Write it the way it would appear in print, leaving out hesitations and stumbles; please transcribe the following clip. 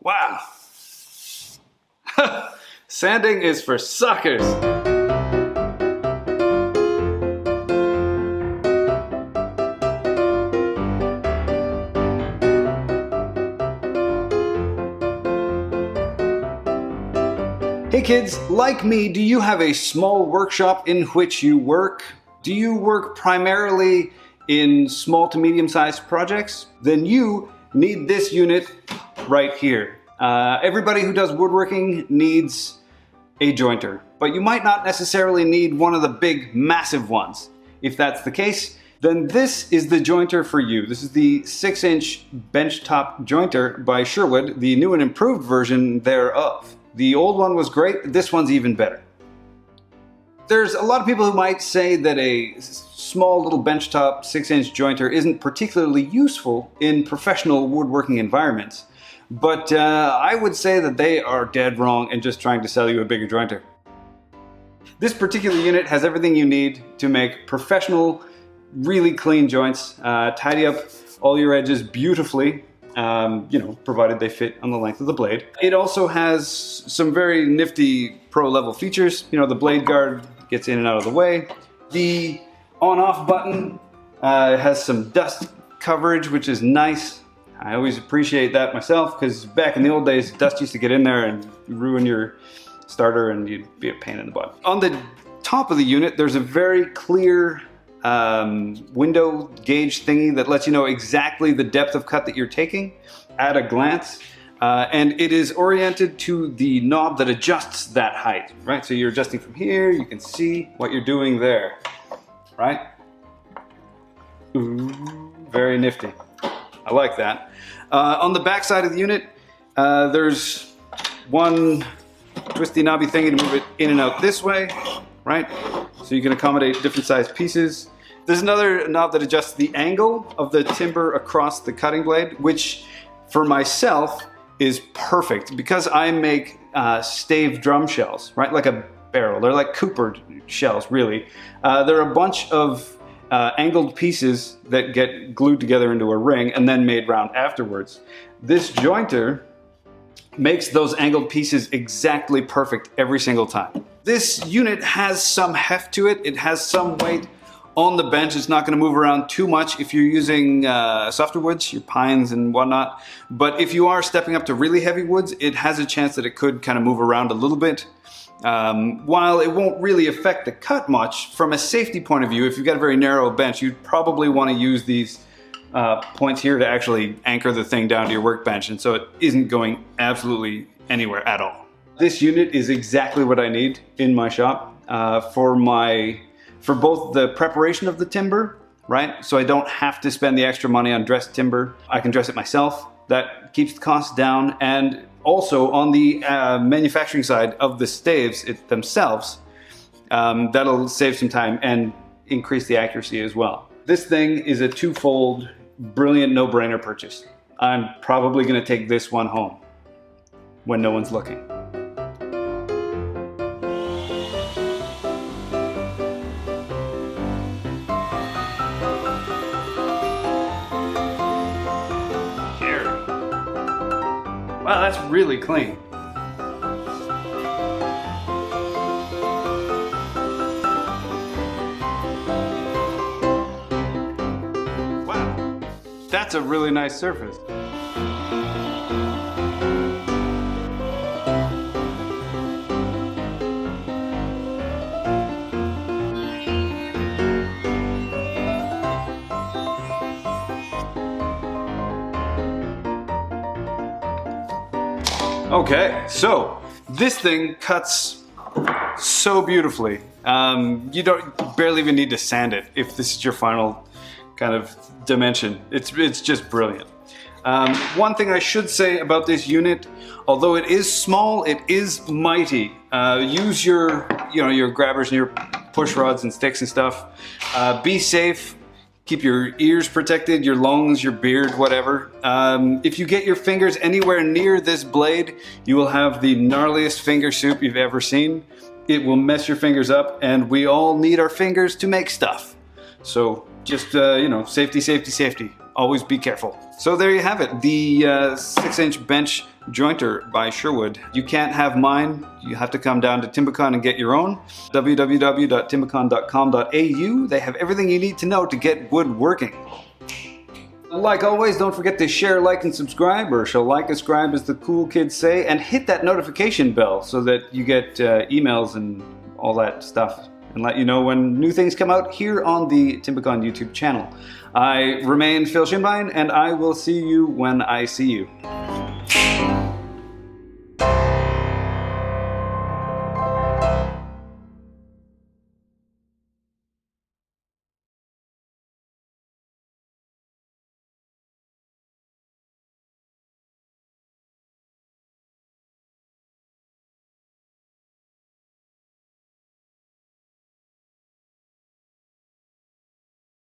Wow. Sanding is for suckers. Hey kids, like me, do you have a small workshop in which you work? Do you work primarily in small to medium-sized projects? Then you need this unit right here. Everybody who does woodworking needs a jointer, but you might not necessarily need one of the big, massive ones. If that's the case, then this is the jointer for you. This is the 6-inch benchtop jointer by Sherwood, the new and improved version thereof. The old one was great, this one's even better. There's a lot of people who might say that a small little benchtop 6-inch jointer isn't particularly useful in professional woodworking environments, but I would say that they are dead wrong and just trying to sell you a bigger jointer. This particular unit has everything you need to make professional, really clean joints, tidy up all your edges beautifully. Provided they fit on the length of the blade. It also has some very nifty pro level features. The blade guard gets in and out of the way. The on-off button has some dust coverage, which is nice. I always appreciate that myself, because back in the old days, dust used to get in there and ruin your starter and you'd be a pain in the butt. On the top of the unit, there's a very clear window gauge thingy that lets you know exactly the depth of cut that you're taking at a glance, and it is oriented to the knob that adjusts that height, right? So you're adjusting from here, you can see what you're doing there, right? Ooh, very nifty. I like that. On the back side of the unit, there's one twisty knobby thingy to move it in and out this way, right? So you can accommodate different sized pieces. There's another knob that adjusts the angle of the timber across the cutting blade, which for myself is perfect because I make stave drum shells, right? Like a barrel. They're like Cooper shells, really. They're a bunch of angled pieces that get glued together into a ring and then made round afterwards. This jointer makes those angled pieces exactly perfect every single time. This unit has some heft to it. It has some weight on the bench. It's not going to move around too much if you're using softer woods, your pines and whatnot. But if you are stepping up to really heavy woods, it has a chance that it could kind of move around a little bit. While it won't really affect the cut much, from a safety point of view, if you've got a very narrow bench, you'd probably want to use these points here to actually anchor the thing down to your workbench, and so it isn't going absolutely anywhere at all. This unit is exactly what I need in my shop for both the preparation of the timber, right? So I don't have to spend the extra money on dressed timber. I can dress it myself. That keeps the costs down. And also on the manufacturing side of the staves themselves, that'll save some time and increase the accuracy as well. This thing is a twofold, brilliant, no-brainer purchase. I'm probably gonna take this one home when no one's looking. Wow, that's really clean. Wow, that's a really nice surface. Okay, so this thing cuts so beautifully. You don't barely even need to sand it if this is your final kind of dimension. It's just brilliant. One thing I should say about this unit, although it is small, it is mighty. Use your grabbers and your push rods and sticks and stuff. Be safe. Keep your ears protected, your lungs, your beard, whatever. If you get your fingers anywhere near this blade, you will have the gnarliest finger soup you've ever seen. It will mess your fingers up, and we all need our fingers to make stuff. So just, safety, safety, safety. Always be careful. So there you have it, the 6-inch bench jointer by Sherwood. You can't have mine, you have to come down to Timbecon and get your own. www.timbecon.com.au. They have everything you need to know to get wood working. Like always, don't forget to share, like, and subscribe, or shall like and subscribe as the cool kids say, and hit that notification bell so that you get emails and all that stuff, and let you know when new things come out here on the Timbecon YouTube channel. I remain Phil Shinbein, and I will see you when I see you.